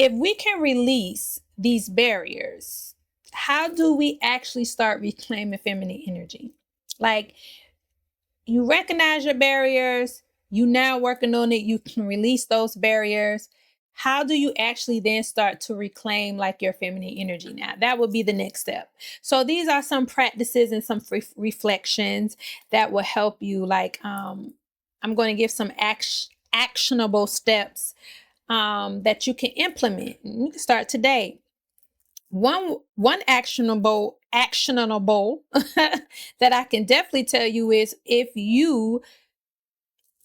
if we can release these barriers, how do we actually start reclaiming feminine energy? Like, you recognize your barriers, you now working on it, you can release those barriers. How do you actually then start to reclaim like your feminine energy now? That would be the next step. So these are some practices and some reflections that will help you. Like, I'm going to give some actionable steps that you can implement. You can start today. One actionable that I can definitely tell you is, if you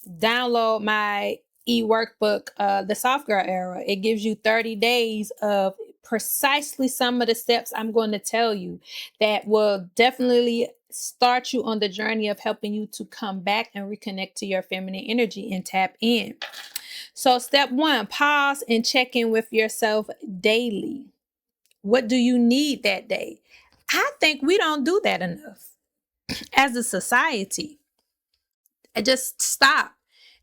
download my e-workbook, the Soft Girl Era, it gives you 30 days of precisely some of the steps I'm going to tell you that will definitely start you on the journey of helping you to come back and reconnect to your feminine energy and tap in. So step 1, pause and check in with yourself daily. What do you need that day? I think we don't do that enough as a society. Just stop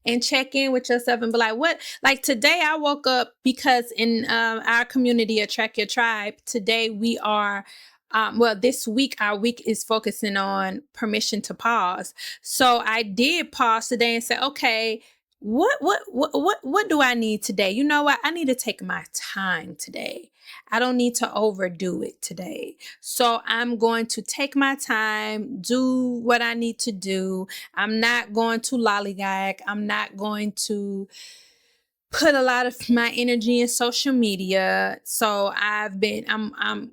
and check in with yourself and be like, what? Like today I woke up because in our community, Attract Your Tribe, today we are, this week, our week is focusing on permission to pause. So I did pause today and say, okay, what do I need today? You know what? I need to take my time today. I don't need to overdo it today. So I'm going to take my time, do what I need to do. I'm not going to lollygag. I'm not going to put a lot of my energy in social media. So I'm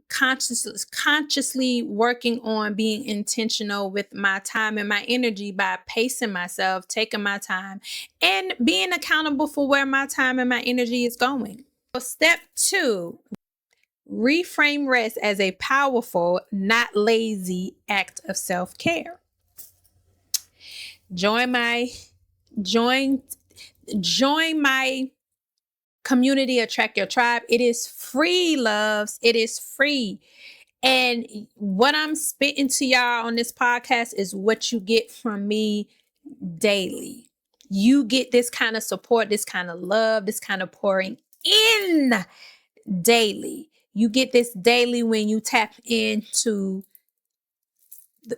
consciously working on being intentional with my time and my energy by pacing myself, taking my time, and being accountable for where my time and my energy is going. So step 2, reframe rest as a powerful, not lazy act of self-care. Join my community, Attract Your Tribe. It is free, loves. It is free. And what I'm spitting to y'all on this podcast is what you get from me daily. You get this kind of support, this kind of love, this kind of pouring in daily. You get this daily when you tap into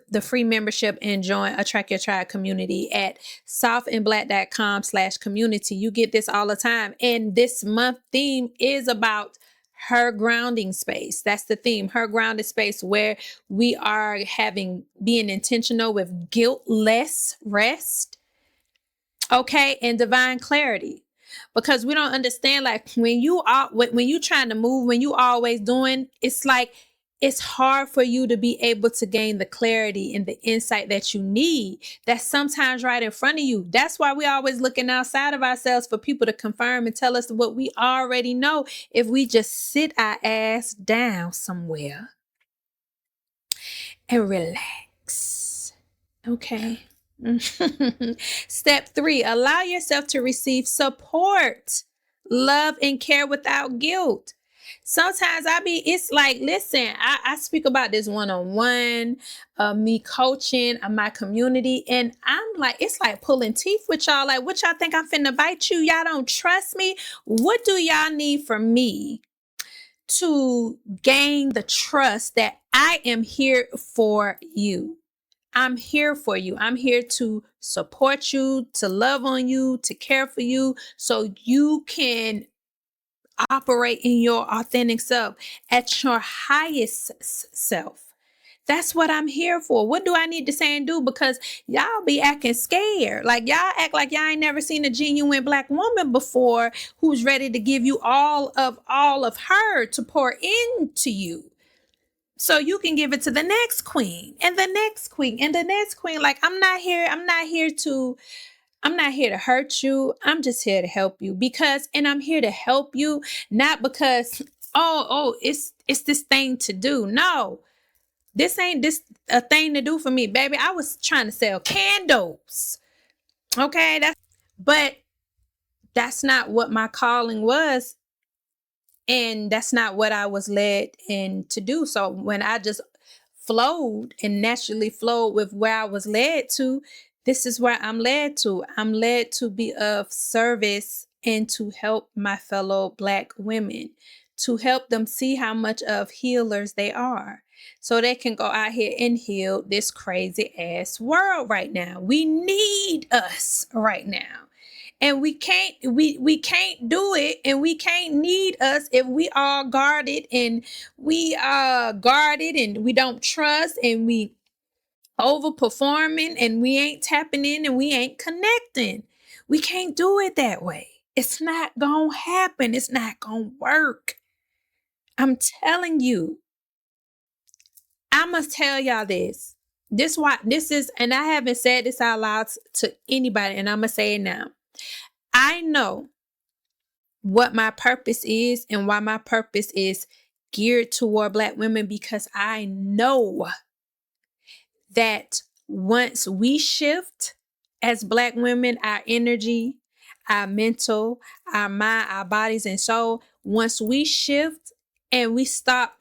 the free membership and join Attract Your Tribe community at softandblack.com/community. You get this all the time. And this month theme is about her grounding space. That's the theme, her grounded space, where we are being intentional with guiltless rest, okay, and divine clarity. Because we don't understand, like when you trying to move, when you always doing, it's like it's hard for you to be able to gain the clarity and the insight that you need. That's sometimes right in front of you. That's why we always looking outside of ourselves for people to confirm and tell us what we already know. If we just sit our ass down somewhere and relax. Okay. Step 3, allow yourself to receive support, love, and care without guilt. Sometimes it's like, listen, I speak about this one-on-one, me coaching my community, and I'm like, it's like pulling teeth with y'all. Like, what y'all think I'm finna bite you? Y'all don't trust me? What do y'all need from me to gain the trust that I am here for you? I'm here for you. I'm here to support you, to love on you, to care for you, so you can operate in your authentic self at your highest self. That's what I'm here for. What do I need to say and do? Because y'all be acting scared. Like y'all act like y'all ain't never seen a genuine Black woman before who's ready to give you all of her to pour into you. So you can give it to the next queen and the next queen and the next queen. Like I'm not here to hurt you. I'm just here to help you, and I'm here to help you, not because, it's this thing to do. No, this ain't this a thing to do for me, baby. I was trying to sell candles. Okay. But that's not what my calling was. And that's not what I was led in to do. So when I just flowed and naturally flowed with where I was led to, this is where I'm led to. I'm led to be of service and to help my fellow Black women, to help them see how much of healers they are. So they can go out here and heal this crazy ass world right now. We need us right now. And we can't do it, and we can't need us if we are guarded, and we are guarded, and we don't trust, and we overperforming, and we ain't tapping in, and we ain't connecting. We can't do it that way. It's not gonna happen. It's not gonna work. I'm telling you. I must tell y'all this. This why this is, and I haven't said this out loud to anybody, and I'm gonna say it now. I know what my purpose is and why my purpose is geared toward Black women, because I know that once we shift as Black women, our energy, our mental, our mind, our bodies, and soul, once we shift and we stop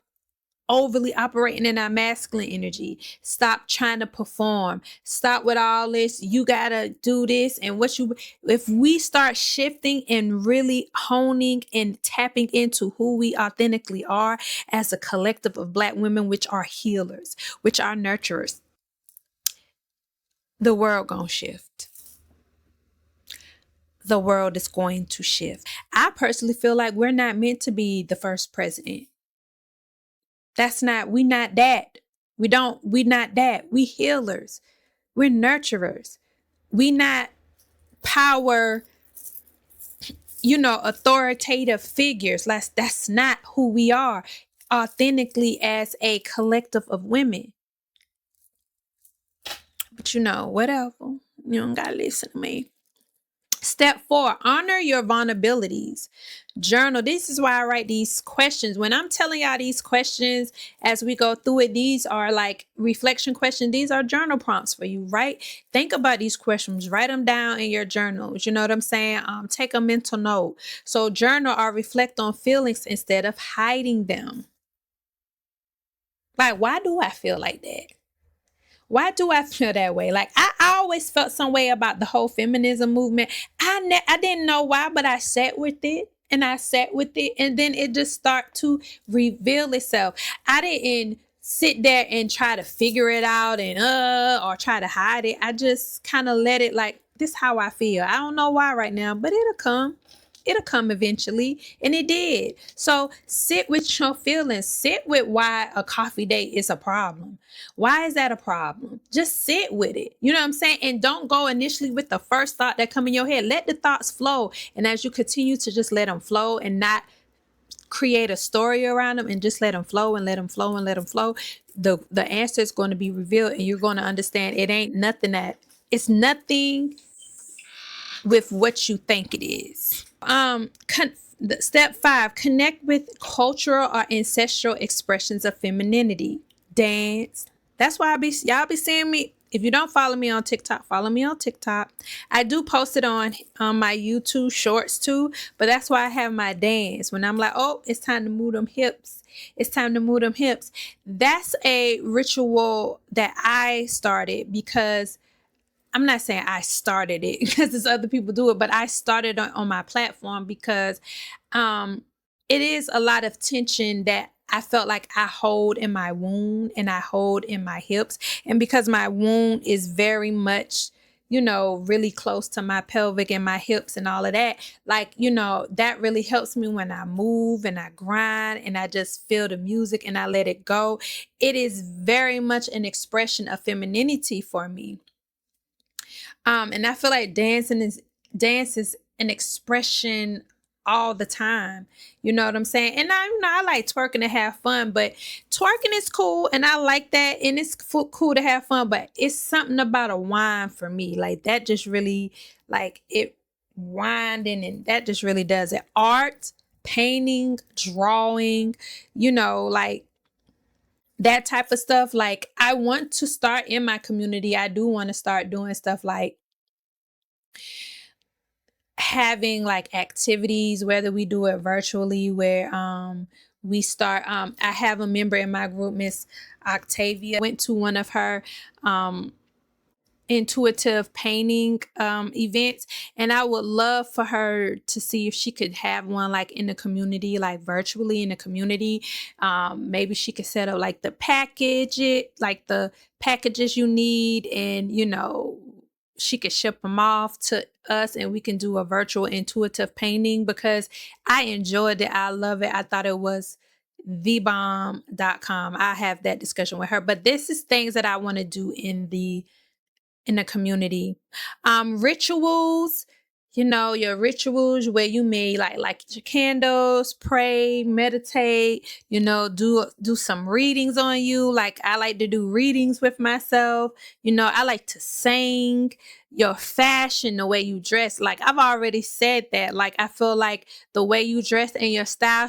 overly operating in our masculine energy, stop trying to perform, stop with all this, you gotta do this, and if we start shifting and really honing and tapping into who we authentically are as a collective of Black women, which are healers, which are nurturers, the world gonna shift. The world is going to shift. I personally feel like we're not meant to be the first president. We not that. We not that. We healers. We're nurturers. We not power, authoritative figures. That's not who we are authentically as a collective of women. But whatever. You don't gotta listen to me. Step 4, honor your vulnerabilities. Journal. This is why I write these questions. When I'm telling y'all these questions as we go through it, these are like reflection questions. These are journal prompts for you, right? Think about these questions. Write them down in your journals. You know what I'm saying? Take a mental note. So journal or reflect on feelings instead of hiding them. Like, why do I feel like that? Why do I feel that way? Like, I always felt some way about the whole feminism movement. I didn't know why, but I sat with it, and I sat with it, and then it just started to reveal itself. I didn't sit there and try to figure it out and or try to hide it. I just kind of let it, like, this how I feel. I don't know why right now, but it'll come. It'll come eventually. And it did. So sit with your feelings. Sit with why a coffee date is a problem. Why is that a problem? Just sit with it. You know what I'm saying? And don't go initially with the first thought that come in your head. Let the thoughts flow. And as you continue to just let them flow and not create a story around them, and just let them flow and let them flow and let them flow, the answer is going to be revealed, and you're going to understand it's nothing with what you think it is. Step 5, connect with cultural or ancestral expressions of femininity. Dance. That's why y'all be seeing me. If you don't follow me on TikTok, follow me on TikTok. I do post it on my YouTube shorts too, but that's why I have my dance. When I'm like, oh, it's time to move them hips. It's time to move them hips. That's a ritual that I started because I'm not saying I started it because there's other people do it, but I started on my platform because it is a lot of tension that I felt like I hold in my wound and I hold in my hips. And because my wound is very much, really close to my pelvic and my hips and all of that, like, that really helps me when I move and I grind and I just feel the music and I let it go. It is very much an expression of femininity for me. And I feel like dance is an expression all the time. You know what I'm saying? And I like twerking to have fun, but twerking is cool and I like that, and it's cool to have fun, but it's something about a wine for me. Like that just really, like, it winding, and that just really does it. Art, painting, drawing, like that type of stuff. Like, I want to start in my community. I do want to start doing stuff like having like activities, whether we do it virtually, where we start I have a member in my group, Miss Octavia. Went to one of her intuitive painting events, and I would love for her to see if she could have one like in the community, like virtually in the community. Maybe she could set up like the packages you need, and she could ship them off to us, and we can do a virtual intuitive painting, because I enjoyed it. I love it. I thought it was thebomb.com. I have that discussion with her, but this is things that I want to do in the community. Rituals, your rituals where you may like your candles, pray, meditate, do some readings on you. Like I like to do readings with myself. I like to sing. Your fashion, the way you dress. Like I've already said that. Like I feel like the way you dress and your style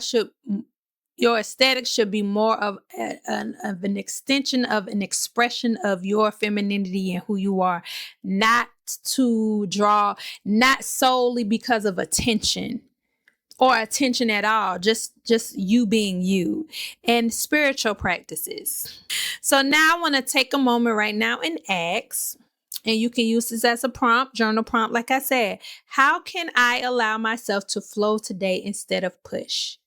your aesthetic should be more of an extension of an expression of your femininity and who you are, not to draw, not solely because of attention or attention at all, just you being you. And spiritual practices. So now I want to take a moment right now and ask, and you can use this as a prompt, journal prompt, like I said, how can I allow myself to flow today instead of push?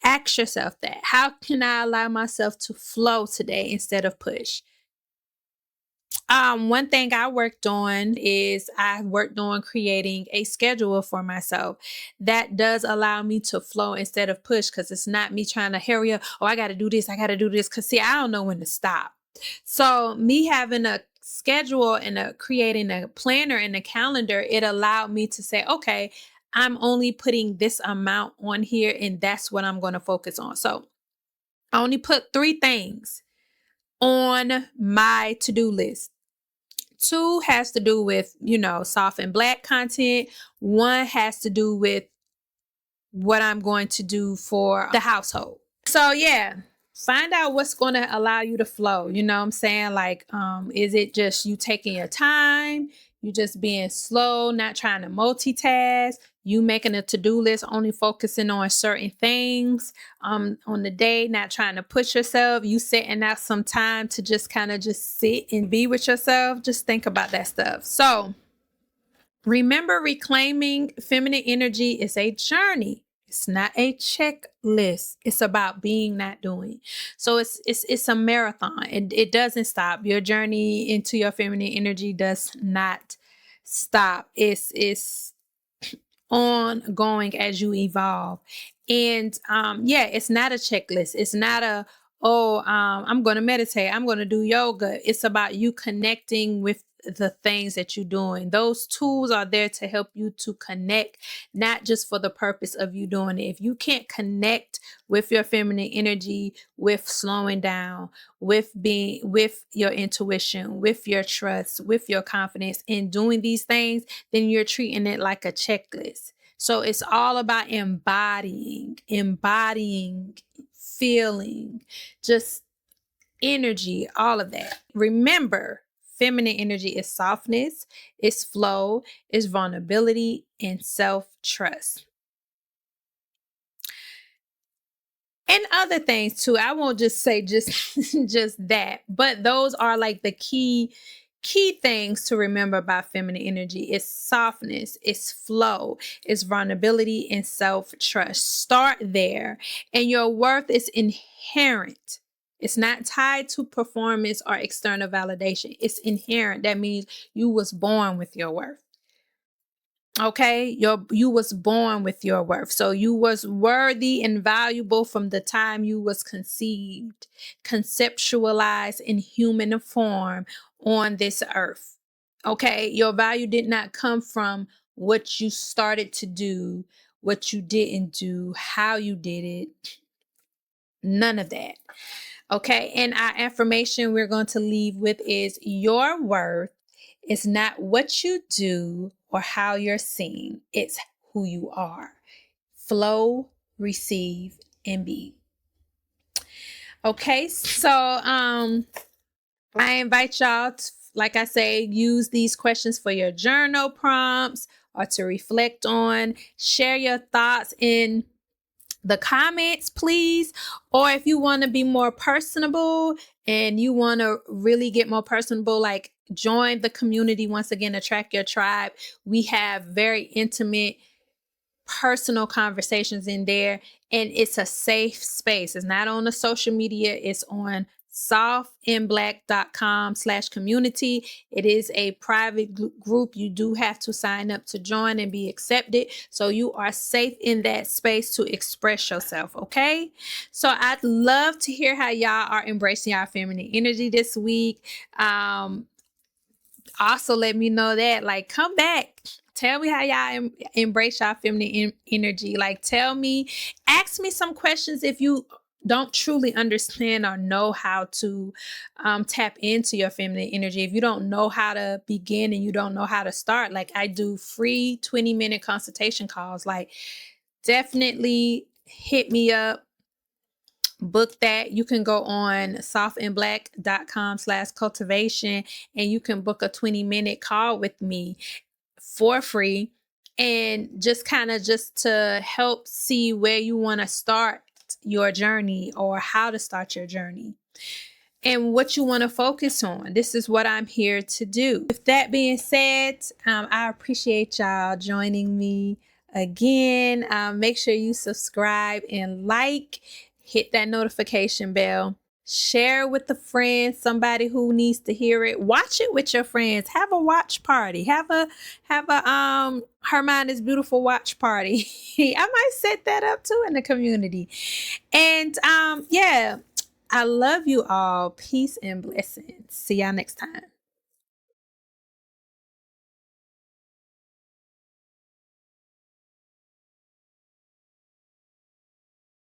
Ask yourself that. How can I allow myself to flow today instead of push? One thing I worked on creating a schedule for myself that does allow me to flow instead of push, because it's not me trying to hurry up. Oh, I got to do this. I got to do this. Because see, I don't know when to stop. So me having a schedule and creating a planner and a calendar, it allowed me to say, okay, I'm only putting this amount on here, and that's what I'm going to focus on. So I only put 3 things on my to-do list. 2 has to do with, soft and black content. 1 has to do with what I'm going to do for the household. So yeah, find out what's going to allow you to flow. You know what I'm saying? Like, is it just you taking your time? You just being slow, not trying to multitask, you making a to-do list, only focusing on certain things on the day, not trying to push yourself, you setting out some time to just kind of just sit and be with yourself. Just think about that stuff. So remember, reclaiming feminine energy is a journey. It's not a checklist. It's about being, not doing. So it's a marathon. It doesn't stop. Your journey into your feminine energy does not stop. It's ongoing as you evolve. And it's not a checklist. It's not I'm going to meditate, I'm going to do yoga. It's about you connecting with the things that you're doing. Those tools are there to help you to connect, not just for the purpose of you doing it. If you can't connect with your feminine energy, with slowing down, with your intuition, with your trust, with your confidence in doing these things, then you're treating it like a checklist. So it's all about embodying, feeling, just energy, all of that. Remember, feminine energy is softness, it's flow, it's vulnerability, and self-trust. And other things too. I won't just say just just that, but those are like the key things to remember about feminine energy. It's softness, it's flow, it's vulnerability, and self-trust. Start there. And your worth is inherent. It's not tied to performance or external validation. It's inherent. That means you was born with your worth. Okay, you was born with your worth. So you was worthy and valuable from the time you was conceived, conceptualized in human form on this earth. Okay, your value did not come from what you started to do, what you didn't do, how you did it. None of that. Okay, and our affirmation we're going to leave with is, your worth is not what you do or how you're seen. It's who you are. Flow, receive, and be. Okay, so I invite y'all to, like I say, use these questions for your journal prompts or to reflect on. Share your thoughts in the comments, please. Or if you want to be more personable and you want to really get more personable, like join the community. Once again, Attract Your Tribe. We have very intimate, personal conversations in there, and it's a safe space. It's not on the social media, it's on softandblack.com/community. It is a private group. You do have to sign up to join and be accepted, so you are safe in that space to express yourself. Okay, so I'd love to hear how y'all are embracing our feminine energy this week. Also let me know that, like, come back, tell me how y'all embrace y'all feminine energy. Like, tell me, ask me some questions if you don't truly understand or know how to tap into your feminine energy. If you don't know how to begin and you don't know how to start, like, I do free 20-minute consultation calls. Like, definitely hit me up, book that. You can go on softandblack.com/cultivation and you can book a 20-minute call with me for free, and just to help see where you want to start your journey or how to start your journey and what you want to focus on. This is what I'm here to do. With that being said, I appreciate y'all joining me again. Make sure you subscribe and like, hit that notification bell, share with a friend, somebody who needs to hear it. Watch it with your friends. Have a watch party. Have a Her Mind is Beautiful watch party. I might set that up too in the community. And yeah, I love you all. Peace and blessings. See y'all next time.